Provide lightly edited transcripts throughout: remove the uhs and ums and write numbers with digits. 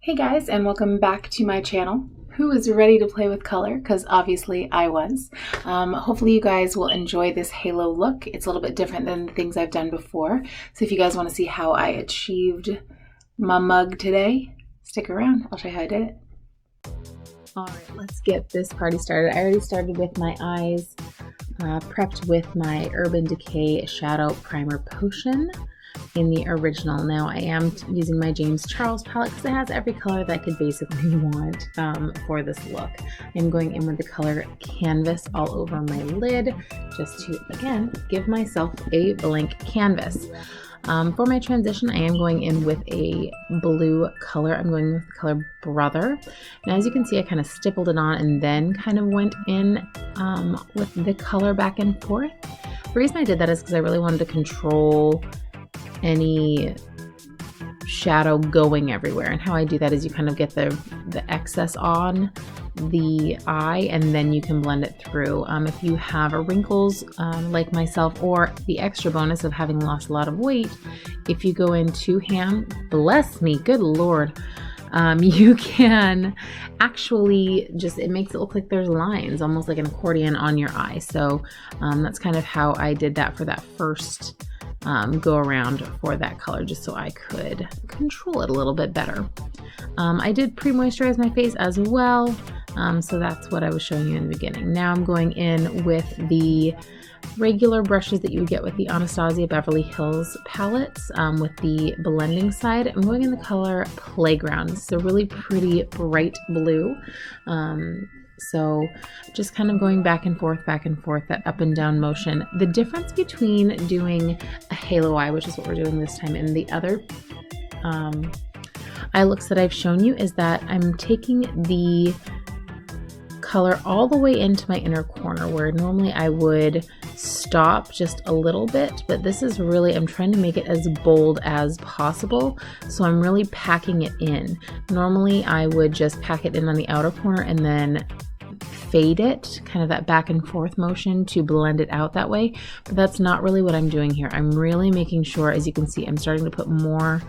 Hey guys, and welcome back to my channel. Who is ready to play with color? Because obviously I was. Hopefully you guys will enjoy this halo look. It's a little bit different than the things I've done before. So if you guys want to see how I achieved my mug today, stick around. I'll show you how I did it. All right, let's get this party started. I already started with my eyes, prepped with my Urban Decay Shadow Primer Potion in the original. Now I am using my James Charles palette because it has every color that I could basically want for this look. I'm going in with the color Canvas all over my lid just to, again, give myself a blank canvas. For my transition, I am going in with a blue color. I'm going with the color Brother. And as you can see, I kind of stippled it on and then kind of went in with the color back and forth. The reason I did that is because I really wanted to control any shadow going everywhere, and how I do that is you kind of get the excess on the eye and then you can blend it through. If you have wrinkles like myself, or the extra bonus of having lost a lot of weight, if you go in too ham, bless me, good lord, you can actually just, it makes it look like there's lines, almost like an accordion on your eye. So that's kind of how I did that for that first go around for that color, just so I could control it a little bit better. I did pre-moisturize my face as well, so that's what I was showing you in the beginning. Now I'm going in with the regular brushes that you would get with the Anastasia Beverly Hills palettes with the blending side. I'm going in the color Playground. It's a really pretty bright blue. So just kind of going back and forth, that up and down motion. The difference between doing a halo eye, which is what we're doing this time, and the other eye looks that I've shown you is that I'm taking the color all the way into my inner corner, where normally I would stop just a little bit, but this is really, I'm trying to make it as bold as possible, so I'm really packing it in. Normally I would just pack it in on the outer corner and then fade it, kind of that back and forth motion to blend it out that way, but that's not really what I'm doing here. I'm really making sure, as you can see, I'm starting to put more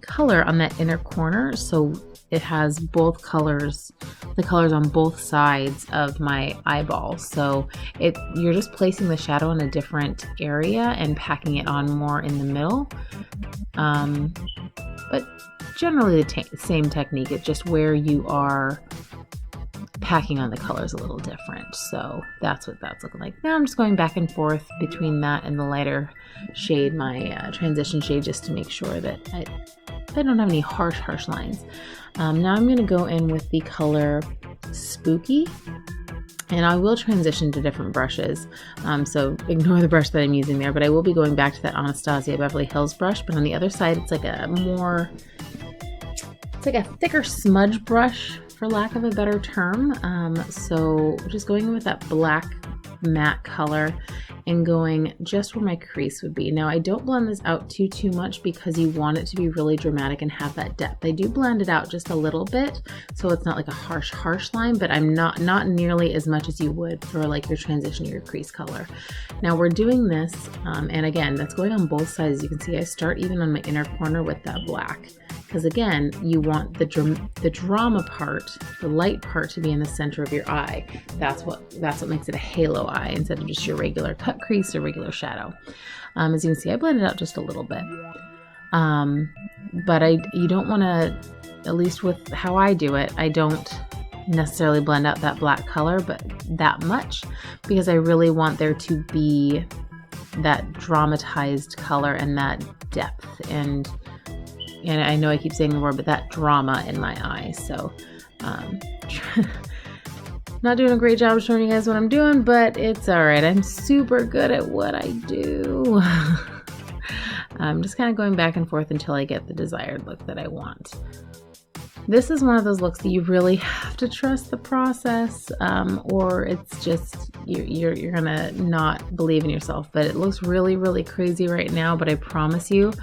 color on that inner corner, so it has both colors, the colors on both sides of my eyeball. So you're just placing the shadow in a different area and packing it on more in the middle. But generally the same technique, it's just where you are packing on the colors a little different. So that's what that's looking like. Now I'm just going back and forth between that and the lighter shade, my transition shade, just to make sure that I don't have any harsh lines. Now I'm going to go in with the color Spooky, and I will transition to different brushes, so ignore the brush that I'm using there, but I will be going back to that Anastasia Beverly Hills brush, but on the other side it's like a thicker smudge brush, for lack of a better term. So just going in with that black matte color and going just where my crease would be. Now I don't blend this out too much because you want it to be really dramatic and have that depth. I do blend it out just a little bit, so it's not like a harsh line, but I'm not nearly as much as you would for like your transition or your crease color. Now we're doing this, and again, that's going on both sides. You can see I start even on my inner corner with that black, because again, you want the drama part, the light part, to be in the center of your eye. That's what makes it a halo eye instead of just your regular cut crease or regular shadow. As you can see, I blended out just a little bit, but you don't want to, at least with how I do it, I don't necessarily blend out that black color, but that much, because I really want there to be that dramatized color and that depth, and I know I keep saying the word, but that drama in my eye. So not doing a great job showing you guys what I'm doing, but it's all right. I'm super good at what I do. I'm just kind of going back and forth until I get the desired look that I want. This is one of those looks that you really have to trust the process, or it's just, you're gonna not believe in yourself. But it looks really crazy right now, but I promise you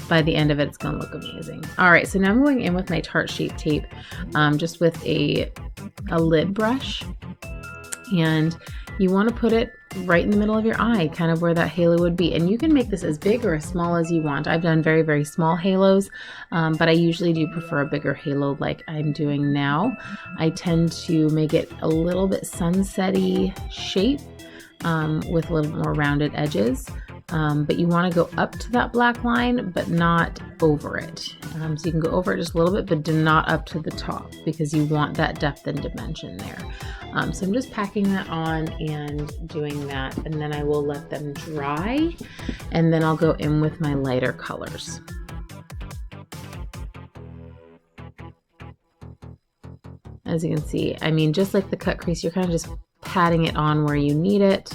by the end of it, it's gonna look amazing. All right, so now I'm going in with my Tarte Shape Tape, just with a lid brush, and you want to put it right in the middle of your eye, kind of where that halo would be. And you can make this as big or as small as you want. I've done very, very small halos, but I usually do prefer a bigger halo like I'm doing now. I tend to make it a little bit sunset-y shape with a little more rounded edges. But you want to go up to that black line, but not over it. So you can go over it just a little bit, but do not up to the top, because you want that depth and dimension there. So I'm just packing that on and doing that, and then I will let them dry, and then I'll go in with my lighter colors. As you can see, I mean, just like the cut crease, you're kind of just patting it on where you need it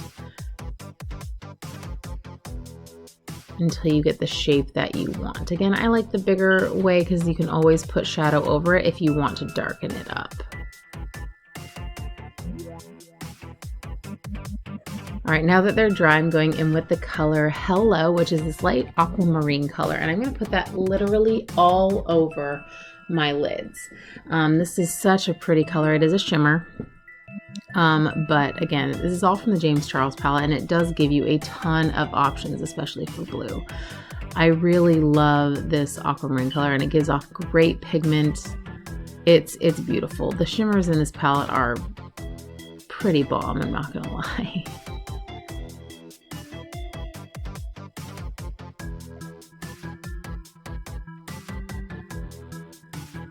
until you get the shape that you want. Again, I like the bigger way because you can always put shadow over it if you want to darken it up. All right, now that they're dry, I'm going in with the color Hello, which is this light aquamarine color, and I'm going to put that literally all over my lids. This is such a pretty color. It is a shimmer. But again, this is all from the James Charles palette, and it does give you a ton of options, especially for blue. I really love this aquamarine color, and it gives off great pigment. It's beautiful. The shimmers in this palette are pretty bomb, I'm not gonna lie.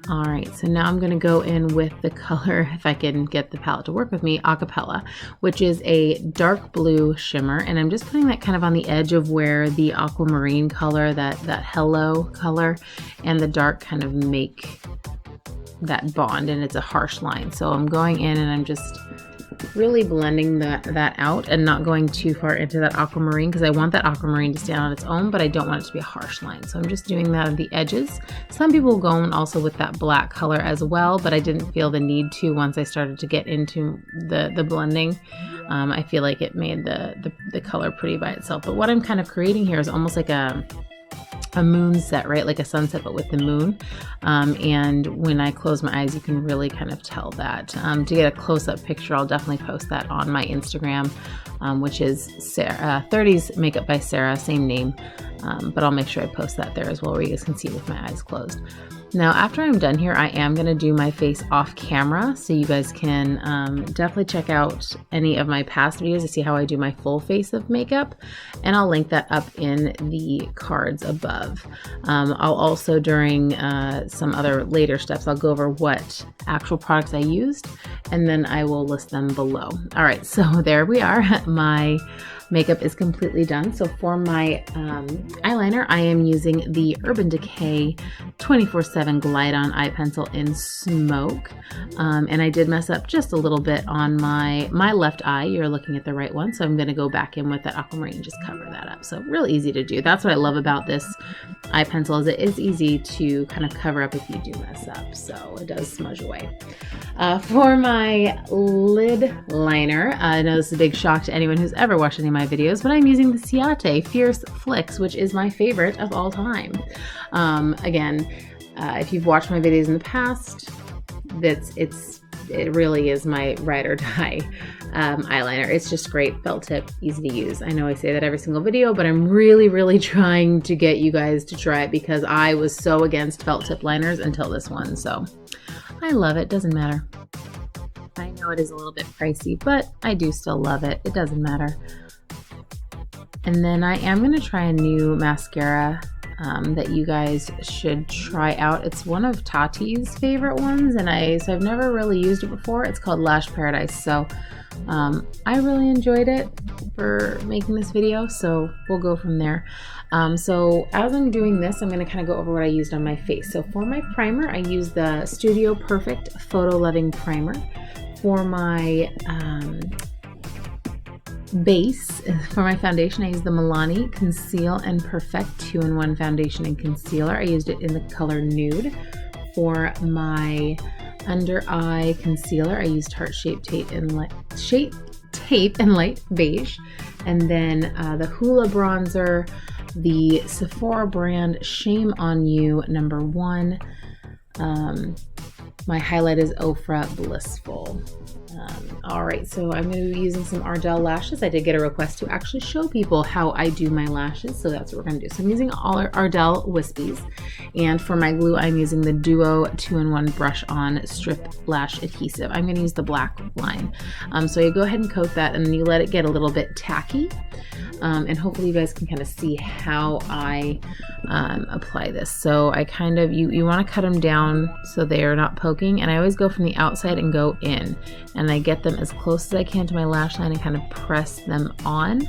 All right, so now I'm gonna go in with the color, if I can get the palette to work with me, Acapella, which is a dark blue shimmer. And I'm just putting that kind of on the edge of where the aquamarine color, that Hello color, and the dark kind of make that bond, and it's a harsh line. So I'm going in and I'm just really blending that out and not going too far into that aquamarine, because I want that aquamarine to stand on its own, but I don't want it to be a harsh line. So I'm just doing that at the edges. Some people go in also with that black color as well, but I didn't feel the need to once I started to get into the blending. I feel like it made the color pretty by itself. But what I'm kind of creating here is almost like a moon set, right? Like a sunset, but with the moon. And when I close my eyes, you can really kind of tell that. To get a close-up picture, I'll definitely post that on my Instagram, which is Sarah, 30s Makeup by Sarah, same name. But I'll make sure I post that there as well, where you guys can see it with my eyes closed. Now, after I'm done here, I am going to do my face off camera, so you guys can definitely check out any of my past videos to see how I do my full face of makeup, and I'll link that up in the cards above. I'll also, during some other later steps, I'll go over what actual products I used, and then I will list them below. All right, so there we are. My makeup is completely done. So for my eyeliner, I am using the Urban Decay 24/7 Glide On Eye Pencil in Smoke. And I did mess up just a little bit on my left eye. You're looking at the right one. So I'm going to go back in with that aquamarine and just cover that up. So real easy to do. That's what I love about this eye pencil, is it is easy to kind of cover up if you do mess up. So it does smudge away. For my lid liner, I know this is a big shock to anyone who's ever watched any of my videos, but I'm using the Ciate Fierce Flicks, which is my favorite of all time. Again, if you've watched my videos in the past, it really is my ride or die eyeliner. It's just great, felt tip, easy to use. I know I say that every single video, but I'm really trying to get you guys to try it, because I was so against felt tip liners until this one. So I love it, doesn't matter. I know it is a little bit pricey, but I do still love it. It doesn't matter. And then I am going to try a new mascara that you guys should try out. It's one of Tate's favorite ones, and so I've never really used it before. It's called Lash Paradise. So I really enjoyed it for making this video, so we'll go from there. So as I'm doing this, I'm going to kind of go over what I used on my face. So for my primer, I used the Studio Perfect Photo Loving Primer. For my base, for my foundation, I used the Milani Conceal and Perfect 2-in-1 Foundation and Concealer. I used it in the color Nude. For my under eye concealer, I used Tarte Shape Tape and Light Beige. And then the Hoola bronzer, the Sephora brand Shame on You #1. My highlight is OFRA Blissful. All right, so I'm going to be using some Ardell lashes. I did get a request to actually show people how I do my lashes, so that's what we're going to do. So I'm using all Ardell Wispies, and for my glue, I'm using the Duo 2-in-1 Brush On Striplash Adhesive. I'm going to use the black line. So you go ahead and coat that, and then you let it get a little bit tacky, and hopefully you guys can kind of see how I apply this. So I kind of, you want to cut them down so they are not poking, and I always go from the outside and go in, and I get them as close as I can to my lash line and kind of press them on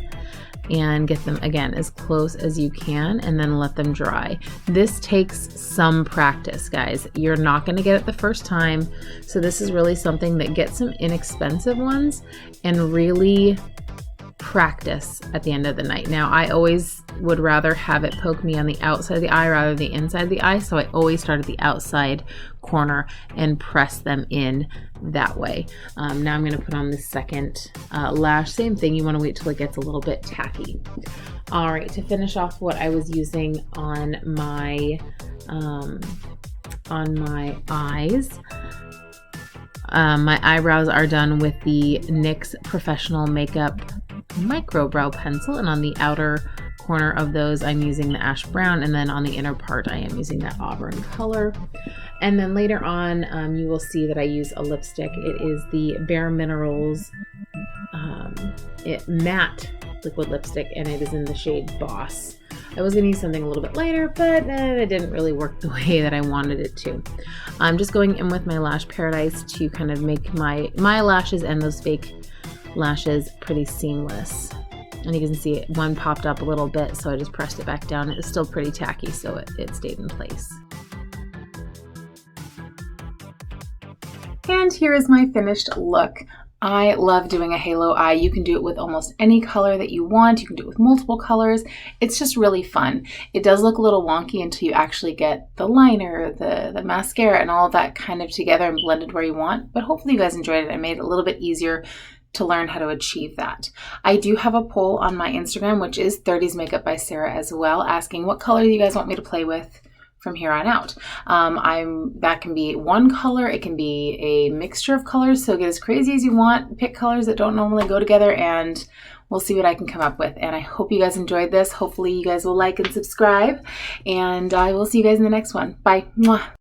and get them again as close as you can, and then let them dry. This takes some practice, guys. You're not going to get it the first time, so this is really something that gets some inexpensive ones and really practice at the end of the night. Now, I always would rather have it poke me on the outside of the eye rather than the inside of the eye, so I always start at the outside corner and press them in that way. Now I'm going to put on the second lash. Same thing, you want to wait till it gets a little bit tacky. All right, to finish off what I was using on my eyes, my eyebrows are done with the NYX Professional Makeup Micro Brow Pencil, and on the outer corner of those I'm using the ash brown, and then on the inner part I am using that auburn color. And then later on you will see that I use a lipstick. It is the Bare Minerals matte liquid lipstick, and it is in the shade Boss. I was going to use something a little bit lighter, but it didn't really work the way that I wanted it to. I'm just going in with my Lash Paradise to kind of make my lashes and those fake lashes pretty seamless. And you can see one popped up a little bit, so I just pressed it back down. It was still pretty tacky, so it stayed in place. And here is my finished look. I love doing a halo eye. You can do it with almost any color that you want. You can do it with multiple colors. It's just really fun. It does look a little wonky until you actually get the liner, the mascara, and all of that kind of together and blended where you want. But hopefully you guys enjoyed it. I made it a little bit easier to learn how to achieve that. I do have a poll on my Instagram, which is 30s Makeup by Sarah as well, asking what color do you guys want me to play with from here on out. That can be one color, it can be a mixture of colors, so get as crazy as you want, pick colors that don't normally go together, and we'll see what I can come up with. And I hope you guys enjoyed this. Hopefully you guys will like and subscribe, and I will see you guys in the next one. Bye. Mwah.